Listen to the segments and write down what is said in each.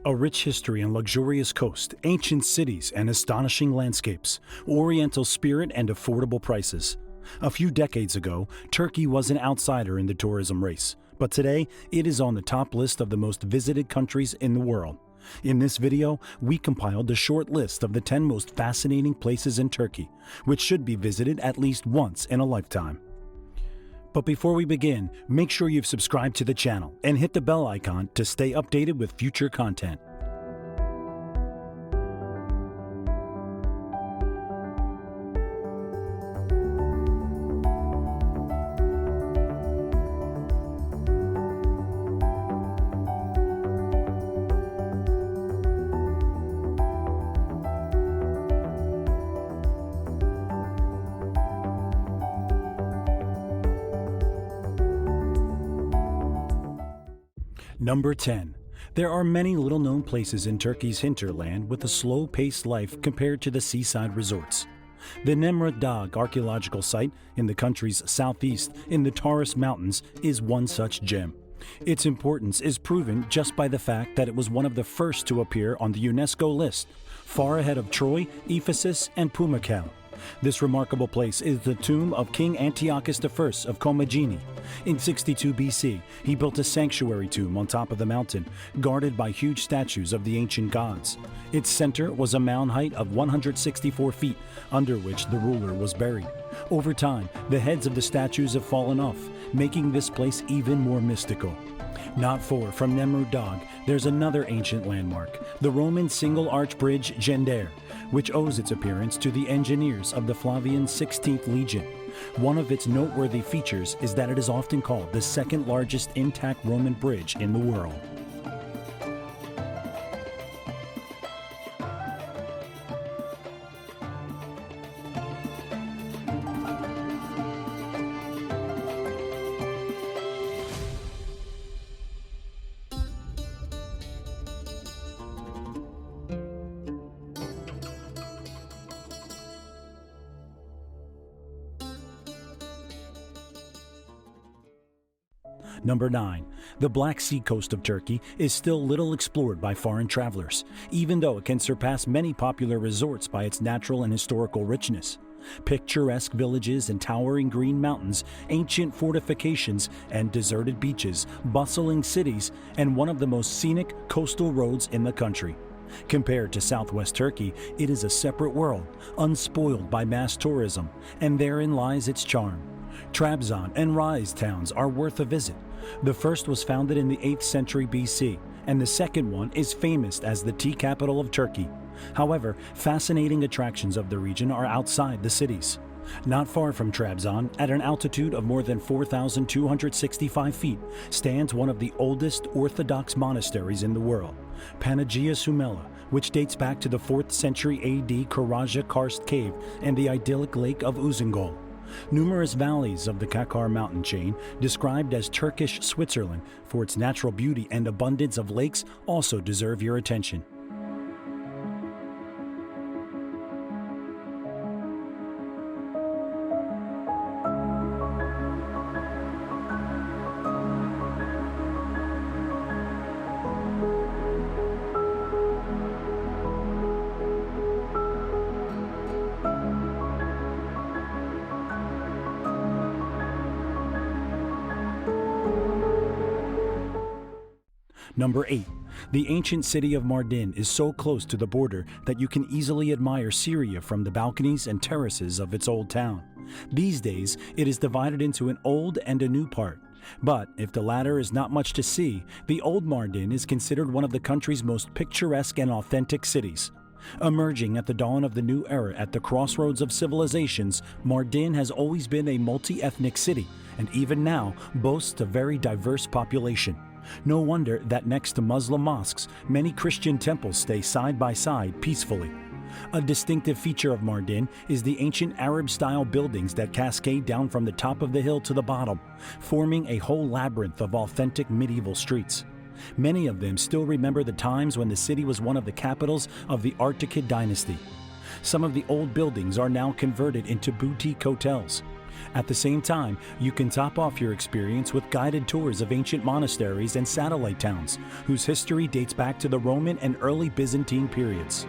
A rich history and luxurious coast, ancient cities and astonishing landscapes, oriental spirit and affordable prices. A few decades ago, Turkey was an outsider in the tourism race, but today it is on the top list of the most visited countries in the world. In this video, we compiled a short list of the 10 most fascinating places in Turkey, which should be visited at least once in a lifetime. But before we begin, make sure you've subscribed to the channel and hit the bell icon to stay updated with future content. Number 10. There are many little-known places in Turkey's hinterland with a slow-paced life compared to the seaside resorts. The Nemrut Dağ archaeological site in the country's southeast in the Taurus Mountains is one such gem. Its importance is proven just by the fact that it was one of the first to appear on the UNESCO list, far ahead of Troy, Efes, and Pamukkale. This remarkable place is the tomb of King Antiochus I of Commagene. In 62 BC, he built a sanctuary tomb on top of the mountain, guarded by huge statues of the ancient gods. Its center was a mound height of 164 feet, under which the ruler was buried. Over time, the heads of the statues have fallen off, making this place even more mystical. Not far from Nemrut Dağ, there's another ancient landmark, the Roman single-arch bridge Gender, which owes its appearance to the engineers of the Flavian 16th Legion. One of its noteworthy features is that it is often called the second largest intact Roman bridge in the world. Number 9. The Black Sea coast of Turkey is still little explored by foreign travelers, even though it can surpass many popular resorts by its natural and historical richness. Picturesque villages and towering green mountains, ancient fortifications and deserted beaches, bustling cities, and one of the most scenic coastal roads in the country. Compared to southwest Turkey, it is a separate world, unspoiled by mass tourism, and therein lies its charm. Trabzon and Rize towns are worth a visit. The first was founded in the 8th century BC, and the second one is famous as the tea capital of Turkey. However, fascinating attractions of the region are outside the cities. Not far from Trabzon, at an altitude of more than 4,265 feet, stands one of the oldest Orthodox monasteries in the world, Panagia Sumela, which dates back to the 4th century AD Karaja Karst Cave and the idyllic lake of Uzungol. Numerous valleys of the Kakar mountain chain, described as Turkish Switzerland for its natural beauty and abundance of lakes, also deserve your attention. Number 8. The ancient city of Mardin is so close to the border that you can easily admire Syria from the balconies and terraces of its old town. These days, it is divided into an old and a new part. But if the latter is not much to see, the old Mardin is considered one of the country's most picturesque and authentic cities. Emerging at the dawn of the new era at the crossroads of civilizations, Mardin has always been a multi-ethnic city, and even now boasts a very diverse population. No wonder that next to Muslim mosques, many Christian temples stay side by side peacefully. A distinctive feature of Mardin is the ancient Arab-style buildings that cascade down from the top of the hill to the bottom, forming a whole labyrinth of authentic medieval streets. Many of them still remember the times when the city was one of the capitals of the Artukid dynasty. Some of the old buildings are now converted into boutique hotels. At the same time, you can top off your experience with guided tours of ancient monasteries and satellite towns, whose history dates back to the Roman and early Byzantine periods.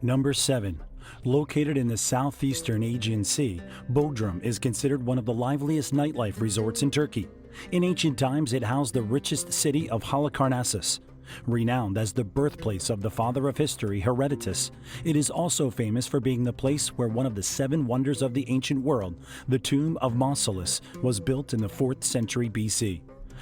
Number 7. Located in the southeastern Aegean Sea, Bodrum is considered one of the liveliest nightlife resorts in Turkey. In ancient times, it housed the richest city of Halikarnassus. Renowned as the birthplace of the father of history, Herodotus, it is also famous for being the place where one of the 7 wonders of the ancient world, the tomb of Mausolus, was built in the 4th century BC.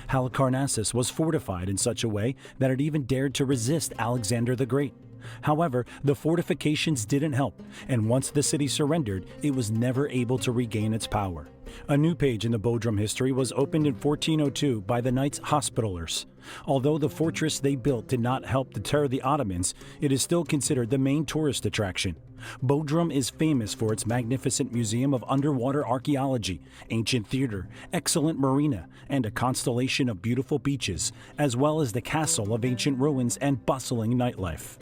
Halikarnassus was fortified in such a way that it even dared to resist Alexander the Great. However, the fortifications didn't help, and once the city surrendered, it was never able to regain its power. A new page in the Bodrum history was opened in 1402 by the Knights Hospitallers. Although the fortress they built did not help deter the Ottomans, it is still considered the main tourist attraction. Bodrum is famous for its magnificent museum of underwater archaeology, ancient theater, excellent marina, and a constellation of beautiful beaches, as well as the castle of ancient ruins and bustling nightlife.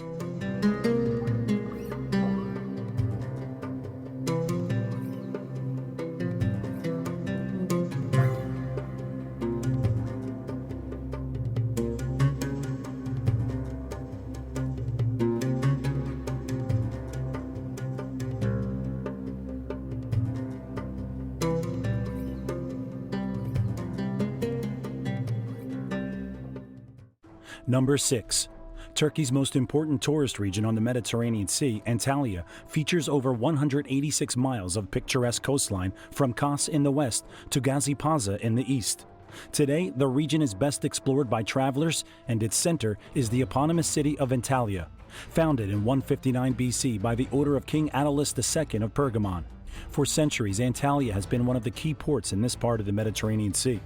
Number 6. Turkey's most important tourist region on the Mediterranean Sea, Antalya, features over 186 miles of picturesque coastline from Kos in the west to Gazipaza in the east. Today, the region is best explored by travelers, and its center is the eponymous city of Antalya, founded in 159 BC by the order of King Attalus II of Pergamon. For centuries, Antalya has been one of the key ports in this part of the Mediterranean Sea.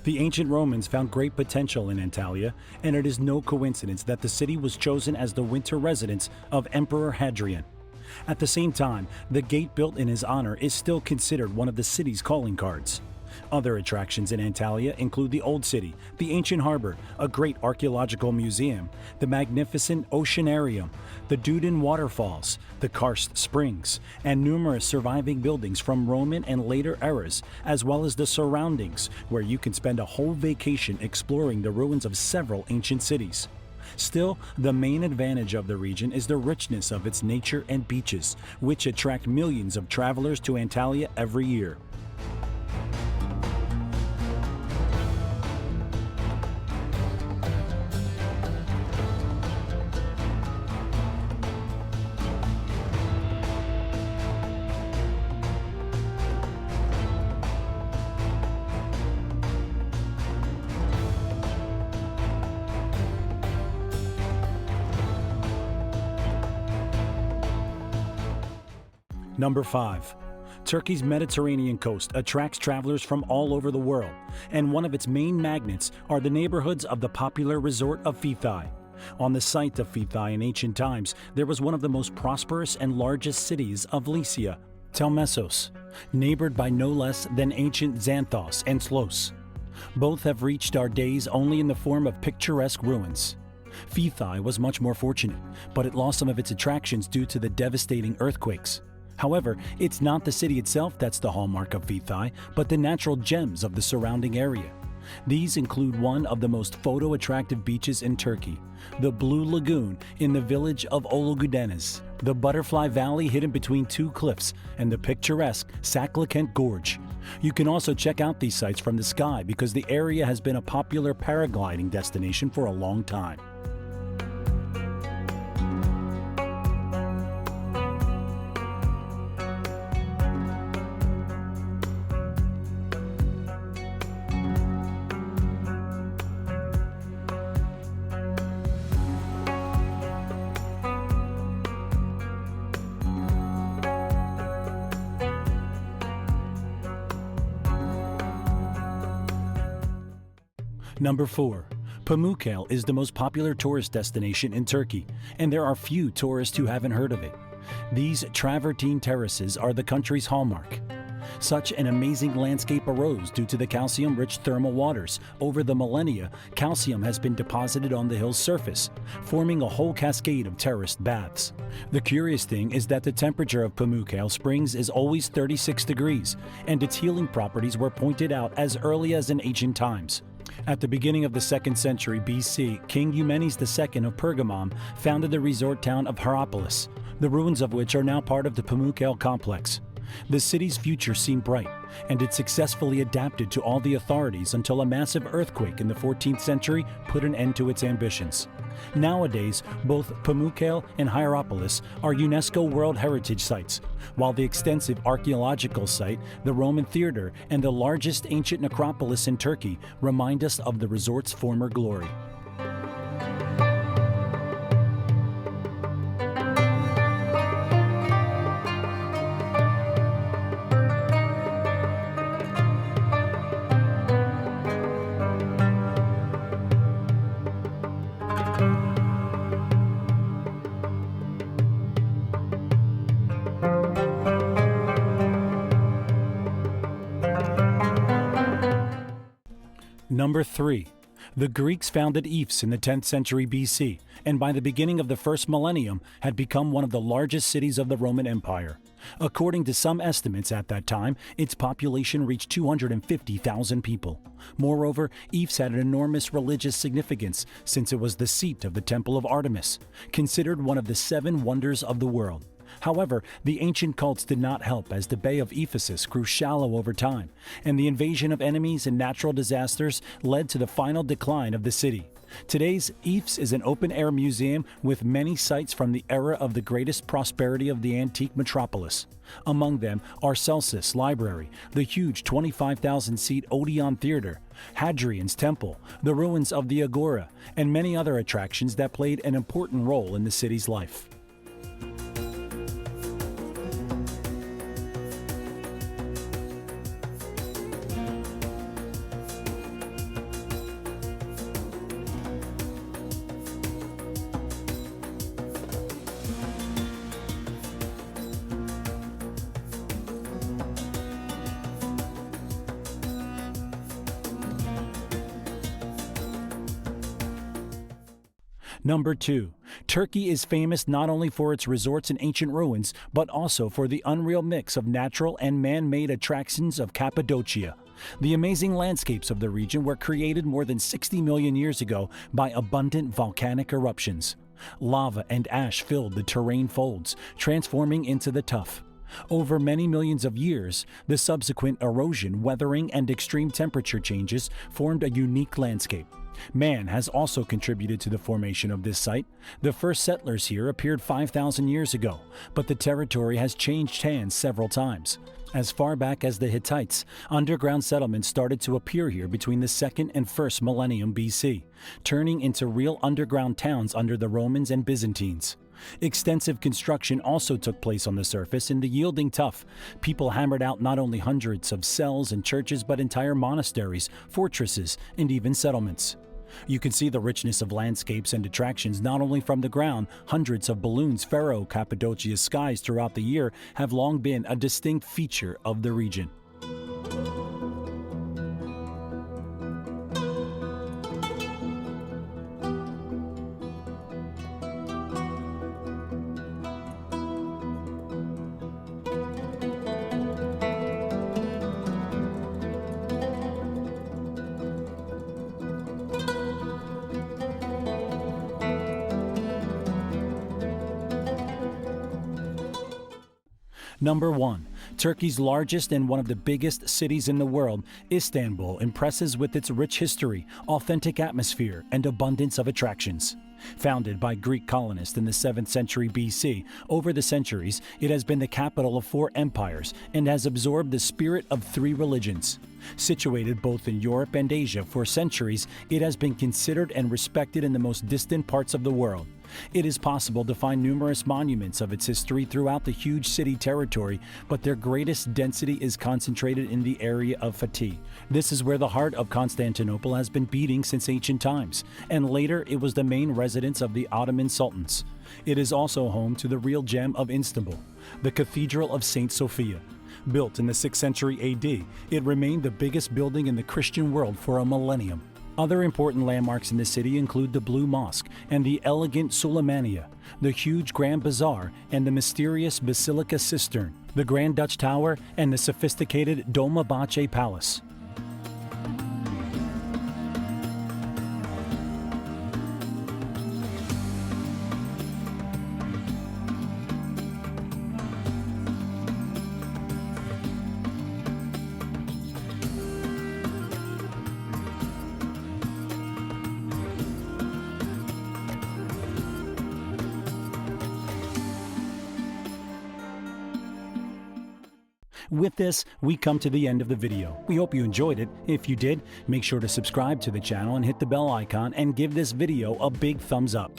The ancient Romans found great potential in Antalya, and it is no coincidence that the city was chosen as the winter residence of Emperor Hadrian. At the same time, the gate built in his honor is still considered one of the city's calling cards. Other attractions in Antalya include the Old City, the ancient harbor, a great archaeological museum, the magnificent oceanarium, the Dudin waterfalls, the karst springs, and numerous surviving buildings from Roman and later eras, as well as the surroundings, where you can spend a whole vacation exploring the ruins of several ancient cities. Still, the main advantage of the region is the richness of its nature and beaches, which attract millions of travelers to Antalya every year. Number 5. Turkey's Mediterranean coast attracts travelers from all over the world, and one of its main magnets are the neighborhoods of the popular resort of Fethiye. On the site of Fethiye in ancient times, there was one of the most prosperous and largest cities of Lycia, Telmessos, neighbored by no less than ancient Xanthos and Slos. Both have reached our days only in the form of picturesque ruins. Fethiye was much more fortunate, but it lost some of its attractions due to the devastating earthquakes. However, it's not the city itself that's the hallmark of Fethiye, but the natural gems of the surrounding area. These include one of the most photo-attractive beaches in Turkey, the Blue Lagoon in the village of Olugudeniz, the Butterfly Valley hidden between 2 cliffs, and the picturesque Saklakent Gorge. You can also check out these sites from the sky because the area has been a popular paragliding destination for a long time. Number 4. Pamukkale is the most popular tourist destination in Turkey, and there are few tourists who haven't heard of it. These travertine terraces are the country's hallmark. Such an amazing landscape arose due to the calcium-rich thermal waters. Over the millennia, calcium has been deposited on the hill's surface, forming a whole cascade of terraced baths. The curious thing is that the temperature of Pamukkale Springs is always 36 degrees, and its healing properties were pointed out as early as in ancient times. At the beginning of the 2nd century BC, King Eumenes II of Pergamum founded the resort town of Hierapolis, the ruins of which are now part of the Pamukkale complex. The city's future seemed bright, and it successfully adapted to all the authorities until a massive earthquake in the 14th century put an end to its ambitions. Nowadays, both Pamukkale and Hierapolis are UNESCO World Heritage Sites, while the extensive archaeological site, the Roman Theater, and the largest ancient necropolis in Turkey remind us of the resort's former glory. Number 3. The Greeks founded Efes in the 10th century BC, and by the beginning of the first millennium had become one of the largest cities of the Roman Empire. According to some estimates at that time, its population reached 250,000 people. Moreover, Efes had an enormous religious significance since it was the seat of the Temple of Artemis, considered one of the 7 wonders of the world. However, the ancient cults did not help as the Bay of Ephesus grew shallow over time, and the invasion of enemies and natural disasters led to the final decline of the city. Today's Efes is an open-air museum with many sites from the era of the greatest prosperity of the antique metropolis. Among them are Celsus Library, the huge 25,000-seat Odeon Theater, Hadrian's Temple, the ruins of the Agora, and many other attractions that played an important role in the city's life. Number 2. Turkey is famous not only for its resorts and ancient ruins, but also for the unreal mix of natural and man-made attractions of Cappadocia. The amazing landscapes of the region were created more than 60 million years ago by abundant volcanic eruptions. Lava and ash filled the terrain folds, transforming into the tuff. Over many millions of years, the subsequent erosion, weathering, and extreme temperature changes formed a unique landscape. Man has also contributed to the formation of this site. The first settlers here appeared 5,000 years ago, but the territory has changed hands several times. As far back as the Hittites, underground settlements started to appear here between the 2nd and 1st millennium BC, turning into real underground towns under the Romans and Byzantines. Extensive construction also took place on the surface in the yielding tuff. People hammered out not only hundreds of cells and churches, but entire monasteries, fortresses, and even settlements. You can see the richness of landscapes and attractions not only from the ground. Hundreds of balloons furrow Cappadocia's skies throughout the year have long been a distinct feature of the region. Number 1. Turkey's largest and one of the biggest cities in the world, Istanbul impresses with its rich history, authentic atmosphere, and abundance of attractions. Founded by Greek colonists in the 7th century BC, over the centuries, it has been the capital of 4 empires and has absorbed the spirit of 3 religions. Situated both in Europe and Asia for centuries, it has been considered and respected in the most distant parts of the world. It is possible to find numerous monuments of its history throughout the huge city territory, but their greatest density is concentrated in the area of Fethiye. This is where the heart of Constantinople has been beating since ancient times, and later it was the main residence of the Ottoman sultans. It is also home to the real gem of Istanbul, the Cathedral of St. Sophia. Built in the 6th century AD, it remained the biggest building in the Christian world for a millennium. Other important landmarks in the city include the Blue Mosque and the elegant Suleymaniye, the huge Grand Bazaar and the mysterious Basilica Cistern, the Grand Dutch Tower, and the sophisticated Dolmabahce Palace. With this, we come to the end of the video. We hope you enjoyed it. If you did, make sure to subscribe to the channel and hit the bell icon and give this video a big thumbs up.